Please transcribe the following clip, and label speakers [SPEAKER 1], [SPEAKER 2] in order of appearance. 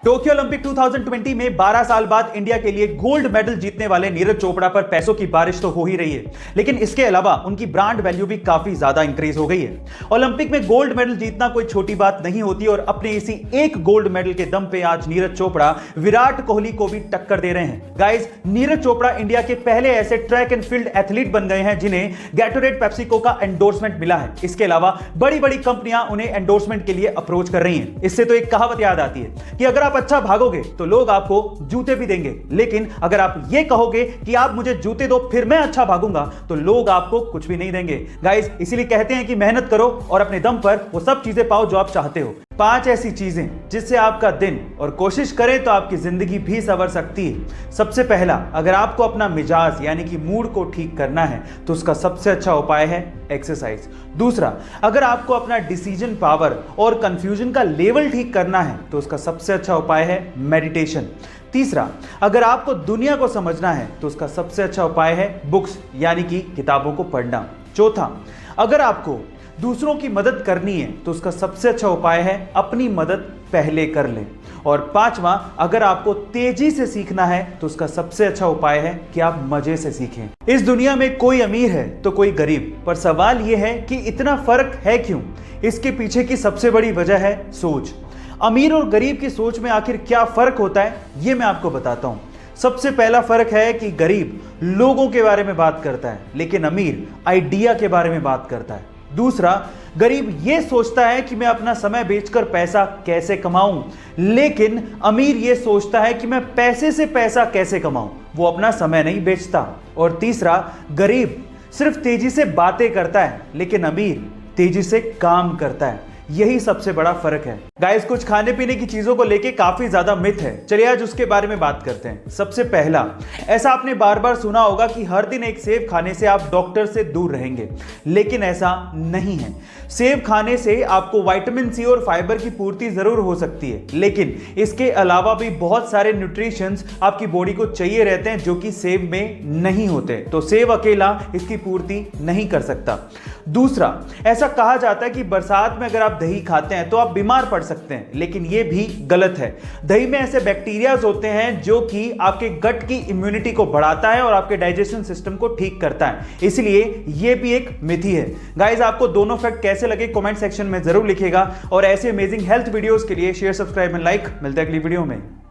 [SPEAKER 1] Tokyo Olympic 2020 में 12 साल बाद इंडिया के लिए गोल्ड मेडल जीतने वाले नीरज चोपड़ा पर पैसों की बारिश तो हो ही रही है, लेकिन इसके अलावा उनकी ब्रांड वैल्यू भी काफी ज्यादा इंक्रीज हो गई है। ओलंपिक में गोल्ड मेडल जीतना कोई छोटी बात नहीं होती और अपने इसी एक गोल्ड मेडल के दम पे आज नीरज चोपड़ा विराट कोहली को भी टक्कर दे रहे हैं। गाइस, नीरज चोपड़ा इंडिया के पहले ऐसे ट्रैक एंड फील्ड एथलीट बन गए हैं जिन्हें गैटोरेड पेप्सिको का एंडोर्समेंट मिला है। इसके अलावा बड़ी बड़ी कंपनियां उन्हें एंडोर्समेंट के लिए अप्रोच कर रही हैं। इससे तो एक कहावत याद आती है कि अगर आप अच्छा भागोगे तो लोग आपको जूते भी देंगे, लेकिन अगर आप ये कहोगे कि आप मुझे जूते दो फिर मैं अच्छा भागूंगा तो लोग आपको कुछ भी नहीं देंगे। गाइस, इसीलिए कहते हैं कि मेहनत करो और अपने दम पर वो सब चीजें पाओ जो आप चाहते हो। 5 ऐसी चीजें जिससे आपका दिन और कोशिश करें तो आपकी जिंदगी भी संवर सकती है। सबसे पहला, अगर आपको अपना मिजाज यानी कि मूड को ठीक करना है तो उसका सबसे अच्छा उपाय है एक्सरसाइज। दूसरा, अगर आपको अपना डिसीजन पावर और कंफ्यूजन का लेवल ठीक करना है तो उसका सबसे अच्छा उपाय है मेडिटेशन। तीसरा, अगर आपको दुनिया को समझना है तो उसका सबसे अच्छा उपाय है बुक्स यानी कि किताबों को पढ़ना। चौथा, अगर आपको दूसरों की मदद करनी है तो उसका सबसे अच्छा उपाय है अपनी मदद पहले कर लें। और पांचवा, अगर आपको तेजी से सीखना है तो उसका सबसे अच्छा उपाय है कि आप मजे से सीखें। इस दुनिया में कोई अमीर है तो कोई गरीब, पर सवाल यह है कि इतना फर्क है क्यों? इसके पीछे की सबसे बड़ी वजह है सोच। अमीर और गरीब की सोच में आखिर क्या फर्क होता है, यह मैं आपको बताता हूं। सबसे पहला फर्क है कि गरीब लोगों के बारे में बात करता है, लेकिन अमीर आइडिया के बारे में बात करता है। दूसरा, गरीब यह सोचता है कि मैं अपना समय बेचकर पैसा कैसे कमाऊं, लेकिन अमीर यह सोचता है कि मैं पैसे से पैसा कैसे कमाऊं, वो अपना समय नहीं बेचता। और तीसरा, गरीब सिर्फ तेजी से बातें करता है, लेकिन अमीर तेजी से काम करता है। यही सबसे बड़ा फर्क है। गाइस, कुछ खाने पीने की चीजों को लेके काफी ज्यादा मिथ है, चलिए आज उसके बारे में बात करते हैं। सबसे पहला, ऐसा आपने बार बार सुना होगा कि हर दिन एक सेब खाने से आप डॉक्टर से दूर रहेंगे, लेकिन ऐसा नहीं है। सेब खाने से आपको विटामिन सी और फाइबर की पूर्ति जरूर हो सकती है, लेकिन इसके अलावा भी बहुत सारे न्यूट्रिशंस आपकी बॉडी को चाहिए रहते हैं जो कि सेब में नहीं होते, तो सेब अकेला इसकी पूर्ति नहीं कर सकता। दूसरा, ऐसा कहा जाता है कि बरसात में अगर आप दही खाते हैं तो आप बीमार पड़ सकते हैं, लेकिन यह भी गलत है। दही में ऐसे बैक्टीरियाज होते हैं जो कि आपके गट की इम्यूनिटी को बढ़ाता है और आपके डाइजेशन सिस्टम को ठीक करता है, इसलिए यह भी एक मिथ ही है। गाइस, आपको दोनों फैक्ट कैसे लगे कमेंट सेक्शन में जरूर लिखिएगा और ऐसे अमेजिंग हेल्थ वीडियोस के लिए शेयर, सब्सक्राइब एंड लाइक। मिलते हैं अगली वीडियो में।